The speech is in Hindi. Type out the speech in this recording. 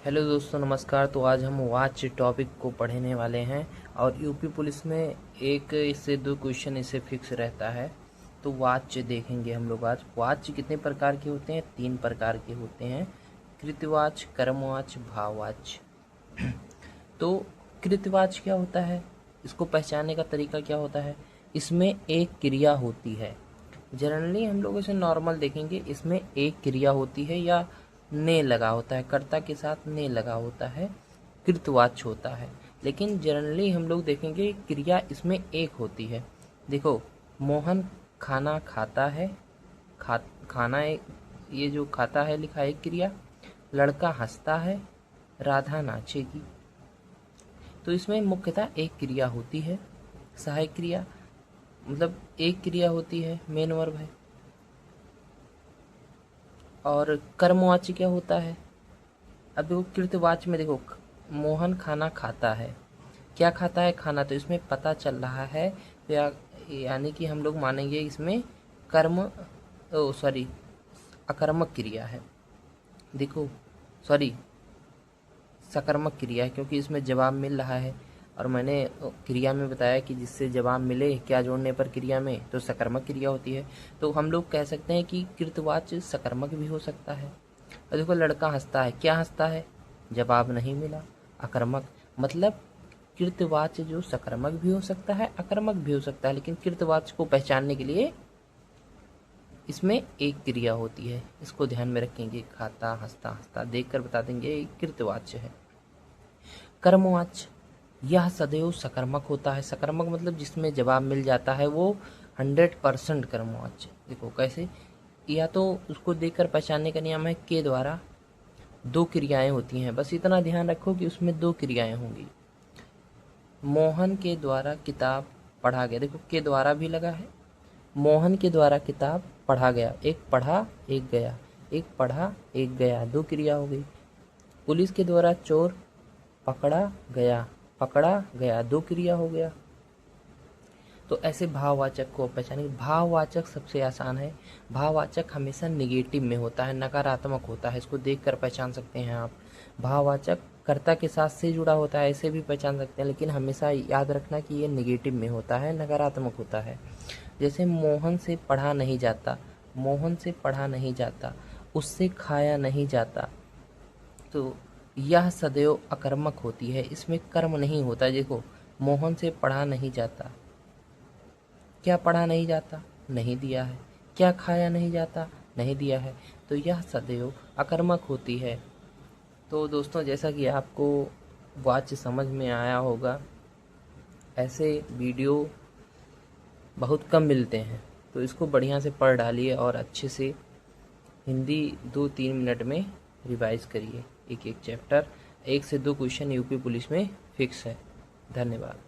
हेलो दोस्तों, नमस्कार। तो आज हम वॉच टॉपिक को पढ़ने वाले हैं और यूपी पुलिस में एक इससे दो क्वेश्चन इसे फिक्स रहता है। तो वॉच देखेंगे हम लोग आज। वॉच कितने प्रकार के होते हैं? 3 प्रकार के होते हैं, कृतवॉच, कर्मवॉच, भाववॉच। तो कृतवॉच क्या होता है, इसको पहचानने का तरीका क्या होता है? इसमें एक क्रिया होती है। जनरली हम लोग इसे नॉर्मल देखेंगे, इसमें एक क्रिया होती है या ने लगा होता है, कर्ता के साथ ने लगा होता है, कृतवाच्य होता है। लेकिन जनरली हम लोग देखेंगे क्रिया इसमें एक होती है। देखो, मोहन खाना खाता है, खाना ये जो खाता है लिखा है क्रिया। लड़का हंसता है, राधा नाचेगी। तो इसमें मुख्यतः एक क्रिया होती है, सहायक क्रिया, मतलब एक क्रिया होती है, मेन वर्ब है। और कर्मवाच्य क्या होता है? अब देखो, कृतवाच्य में देखो, मोहन खाना खाता है। क्या खाता है? खाना। तो इसमें पता चल रहा है, यानी कि हम लोग मानेंगे इसमें कर्म, सॉरी, अकर्मक क्रिया है। देखो, सॉरी, सकर्मक क्रिया है, क्योंकि इसमें जवाब मिल रहा है। और मैंने क्रिया में बताया कि जिससे जवाब मिले क्या जोड़ने पर क्रिया में, तो सकर्मक क्रिया होती है। तो हम लोग कह सकते हैं कि कृतवाच्य सकर्मक भी हो सकता है। और देखो, लड़का हंसता है। क्या हंसता है? जवाब नहीं मिला, अकर्मक। मतलब कृतवाच्य जो सकर्मक भी हो सकता है, अकर्मक भी हो सकता है, लेकिन कृतवाच्य को पहचानने के लिए इसमें एक क्रिया होती है। इसको ध्यान में रखेंगे। खाता, हंसता, हंसता देखकर बता देंगे ये कृतवाच्य है। कर्मवाच्य, यह सदैव सकर्मक होता है। सकर्मक मतलब जिसमें जवाब मिल जाता है, वो 100% कर्मवाच्य। देखो कैसे, या तो उसको देखकर पहचानने का नियम है, के द्वारा 2 क्रियाएं होती हैं। बस इतना ध्यान रखो कि उसमें 2 क्रियाएं होंगी। मोहन के द्वारा किताब पढ़ा गया। देखो, के द्वारा भी लगा है। मोहन के द्वारा किताब पढ़ा गया। एक पढ़ा, एक गया। एक पढ़ा, एक गया, 2 क्रिया हो गई। पुलिस के द्वारा चोर पकड़ा गया। पकड़ा गया, 2 क्रिया हो गया। तो ऐसे भाववाचक को पहचानेंगे। भाववाचक सबसे आसान है। भाववाचक हमेशा निगेटिव में होता है, नकारात्मक होता है। इसको देखकर पहचान सकते हैं आप। भाववाचक कर्ता के साथ से जुड़ा होता है, ऐसे भी पहचान सकते हैं, लेकिन हमेशा याद रखना कि ये निगेटिव में होता है, नकारात्मक होता है। जैसे मोहन से पढ़ा नहीं जाता। मोहन से पढ़ा नहीं जाता, उससे खाया नहीं जाता। तो यह सदैव अकर्मक होती है, इसमें कर्म नहीं होता। देखो, मोहन से पढ़ा नहीं जाता। क्या पढ़ा नहीं जाता? नहीं दिया है। क्या खाया नहीं जाता? नहीं दिया है। तो यह सदैव अकर्मक होती है। तो दोस्तों, जैसा कि आपको वाक्य समझ में आया होगा, ऐसे वीडियो बहुत कम मिलते हैं। तो इसको बढ़िया से पढ़ डालिए और अच्छे से हिंदी 2-3 मिनट में रिवाइज करिए। एक एक चैप्टर, 1 से 2 क्वेश्चन यूपी पुलिस में फिक्स है। धन्यवाद।